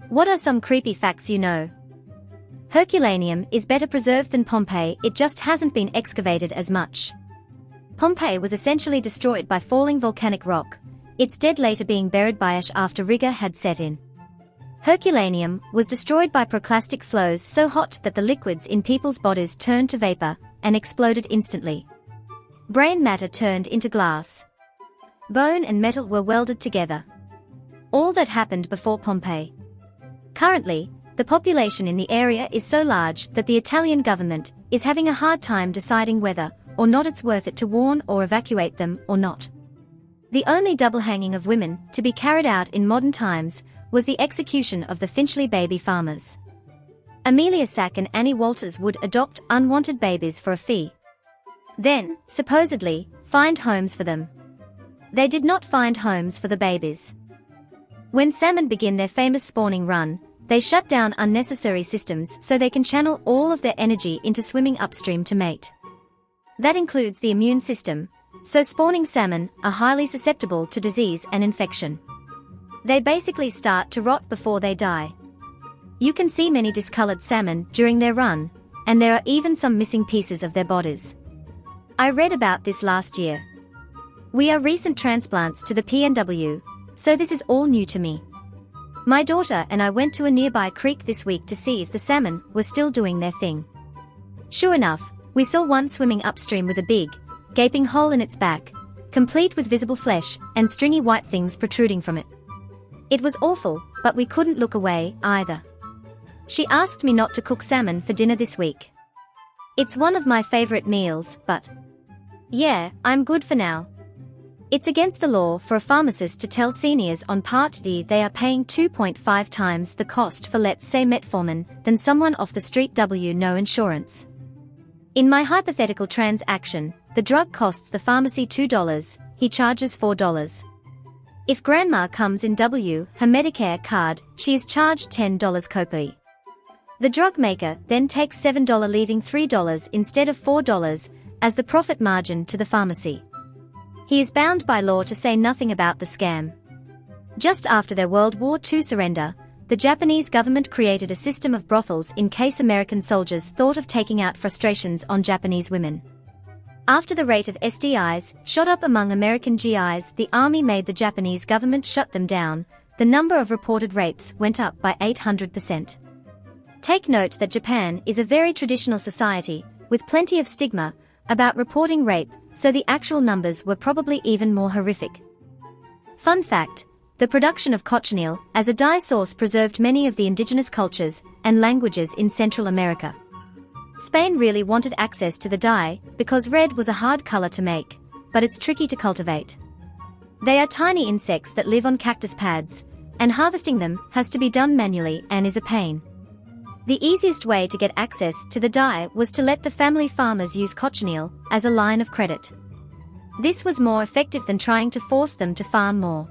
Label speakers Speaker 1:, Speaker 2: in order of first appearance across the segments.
Speaker 1: What are some creepy facts you know? Herculaneum is better preserved than Pompeii, it just hasn't been excavated as much. Pompeii was essentially destroyed by falling volcanic rock, its dead later being buried by ash after rigor had set in. Herculaneum was destroyed by pyroclastic flows so hot that the liquids in people's bodies turned to vapor and exploded instantly. Brain matter turned into glass. Bone and metal were welded together. All that happened before Pompeii. Currently, the population in the area is so large that the Italian government is having a hard time deciding whether or not it's worth it to warn or evacuate them or not. The only double hanging of women to be carried out in modern times was the execution of the Finchley baby farmers. Amelia Sack and Annie Walters would adopt unwanted babies for a fee. Then, supposedly, find homes for them. They did not find homes for the babies. When salmon begin their famous spawning run, they shut down unnecessary systems so they can channel all of their energy into swimming upstream to mate. That includes the immune system, so spawning salmon are highly susceptible to disease and infection. They basically start to rot before they die. You can see many discolored salmon during their run, and there are even some missing pieces of their bodies. I read about this last year. We are recent transplants to the PNW, so this is all new to me. My daughter and I went to a nearby creek this week to see if the salmon were still doing their thing. Sure enough, we saw one swimming upstream with a big, gaping hole in its back, complete with visible flesh and stringy white things protruding from it. It was awful, but we couldn't look away, either. She asked me not to cook salmon for dinner this week. It's one of my favorite meals, but yeah, I'm good for now. It's against the law for a pharmacist to tell seniors on Part D they are paying 2.5 times the cost for, let's say, metformin than someone off the street no insurance. In my hypothetical transaction, the drug costs the pharmacy $2, he charges $4. If grandma comes in her Medicare card, she is charged $10 copay. The drug maker then takes $7 leaving $3 instead of $4 as the profit margin to the pharmacy. He is bound by law to say nothing about the scam. Just after their World War II surrender, the Japanese government created a system of brothels in case American soldiers thought of taking out frustrations on Japanese women. After the rate of STIs shot up among American GIs, the army made the Japanese government shut them down. The number of reported rapes went up by 800%. Take note that Japan is a very traditional society, with plenty of stigma about reporting rape, so the actual numbers were probably even more horrific. Fun fact, the production of cochineal as a dye source preserved many of the indigenous cultures and languages in Central America. Spain really wanted access to the dye because red was a hard color to make, but it's tricky to cultivate. They are tiny insects that live on cactus pads, and harvesting them has to be done manually and is a pain. The easiest way to get access to the dye was to let the family farmers use cochineal as a line of credit. This was more effective than trying to force them to farm more.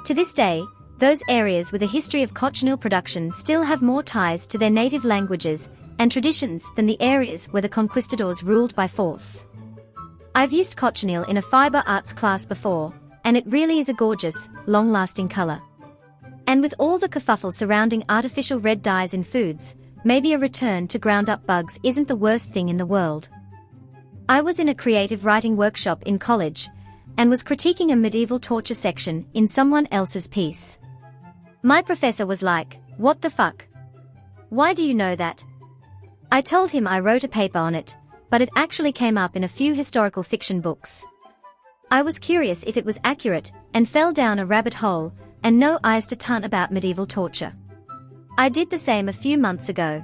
Speaker 1: To this day, those areas with a history of cochineal production still have more ties to their native languages and traditions than the areas where the conquistadors ruled by force. I've used cochineal in a fiber arts class before, and it really is a gorgeous, long-lasting color. And with all the kerfuffle surrounding artificial red dyes in foods, maybe a return to ground-up bugs isn't the worst thing in the world. I was in a creative writing workshop in college, and was critiquing a medieval torture section in someone else's piece. My professor was like, "What the fuck? Why do you know that?" I told him I wrote a paper on it, but it actually came up in a few historical fiction books. I was curious if it was accurate, and fell down a rabbit hole, and no eyes to ton about medieval torture. I did the same a few months ago.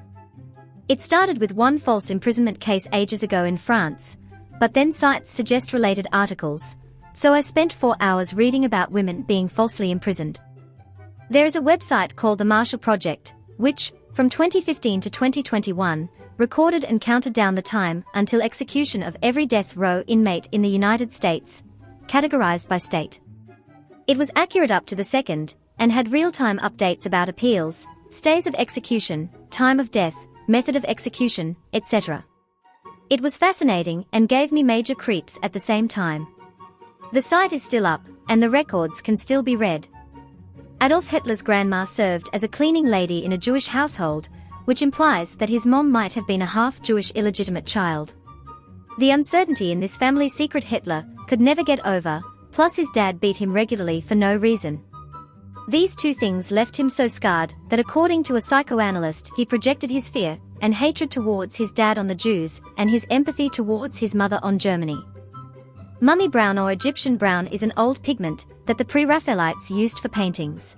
Speaker 1: It started with one false imprisonment case ages ago in France, but then sites suggest related articles, so I spent 4 hours reading about women being falsely imprisoned. There is a website called the Marshall Project, which, from 2015 to 2021, recorded and counted down the time until execution of every death row inmate in the United States, categorized by state. It was accurate up to the second, and had real-time updates about appeals, stays of execution, time of death, method of execution, etc. It was fascinating and gave me major creeps at the same time. The site is still up, and the records can still be read. Adolf Hitler's grandma served as a cleaning lady in a Jewish household, which implies that his mom might have been a half-Jewish illegitimate child. The uncertainty in this family secret Hitler could never get over, plus his dad beat him regularly for no reason. These two things left him so scarred that according to a psychoanalyst he projected his fear and hatred towards his dad on the Jews and his empathy towards his mother on Germany. Mummy brown or Egyptian brown is an old pigment that the pre-Raphaelites used for paintings.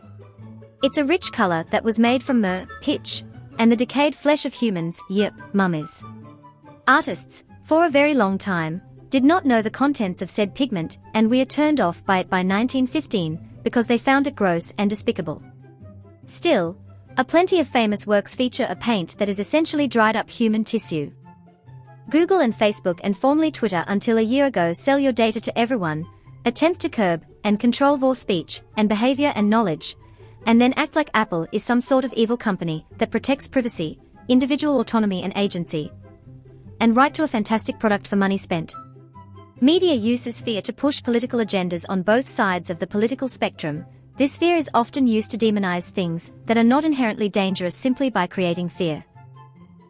Speaker 1: It's a rich color that was made from myrrh, pitch, and the decayed flesh of humans, mummies. Artists, for a very long time, did not know the contents of said pigment and were turned off by it by 1915 because they found it gross and despicable. Still, a plenty of famous works feature a paint that is essentially dried up human tissue. Google and Facebook and formerly Twitter until a year ago sell your data to everyone, attempt to curb and control your speech and behavior and knowledge, and then act like Apple is some sort of evil company that protects privacy, individual autonomy and agency, and right to a fantastic product for money spent. Media uses fear to push political agendas on both sides of the political spectrum. This fear is often used to demonize things that are not inherently dangerous simply by creating fear.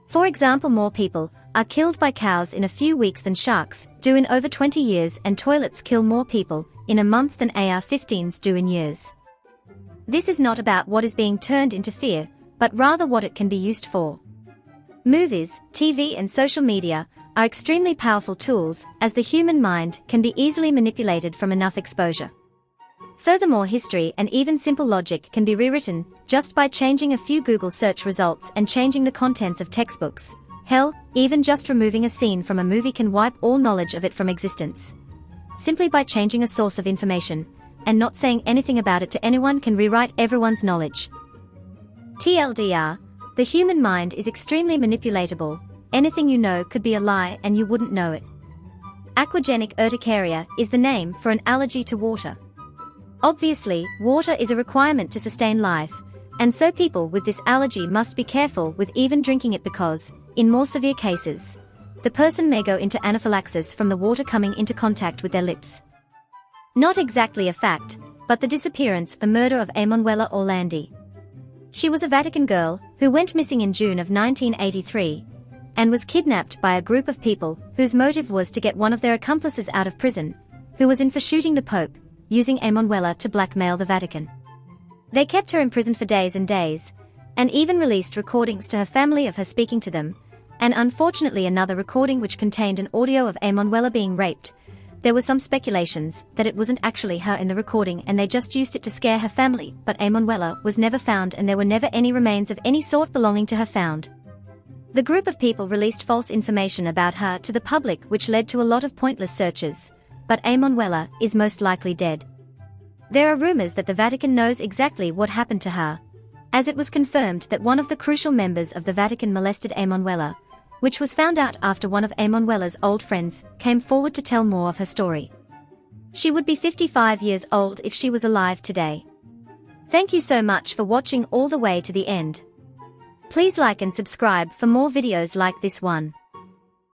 Speaker 1: For example, more people are killed by cows in a few weeks than sharks do in over 20 years, and toilets kill more people in a month than AR-15s do in years. This is not about what is being turned into fear, but rather what it can be used for. Movies, TV and social media are extremely powerful tools, as the human mind can be easily manipulated from enough exposure. Furthermore, history and even simple logic can be rewritten just by changing a few Google search results and changing the contents of textbooks. Hell, even just removing a scene from a movie can wipe all knowledge of it from existence. Simply by changing a source of information and not saying anything about it to anyone can rewrite everyone's knowledge. TLDR, the human mind is extremely manipulatable. Anything you know could be a lie and you wouldn't know it. Aquagenic urticaria is the name for an allergy to water. Obviously, water is a requirement to sustain life, and so people with this allergy must be careful with even drinking it because, in more severe cases, the person may go into anaphylaxis from the water coming into contact with their lips. Not exactly a fact, but the disappearance or murder of Emanuela Orlandi. She was a Vatican girl who went missing in June of 1983 and was kidnapped by a group of people whose motive was to get one of their accomplices out of prison, who was in for shooting the Pope, using Emanuela to blackmail the Vatican. They kept her imprisoned for days and days, and even released recordings to her family of her speaking to them, and unfortunately another recording which contained an audio of Emanuela being raped. There were some speculations that it wasn't actually her in the recording and they just used it to scare her family, but Emanuela was never found and there were never any remains of any sort belonging to her found. The group of people released false information about her to the public which led to a lot of pointless searches, but Emanuela is most likely dead. There are rumors that the Vatican knows exactly what happened to her, as it was confirmed that one of the crucial members of the Vatican molested Emanuela, which was found out after one of Emanuela's old friends came forward to tell more of her story. She would be 55 years old if she was alive today. Thank you so much for watching all the way to the end. Please like and subscribe for more videos like this one.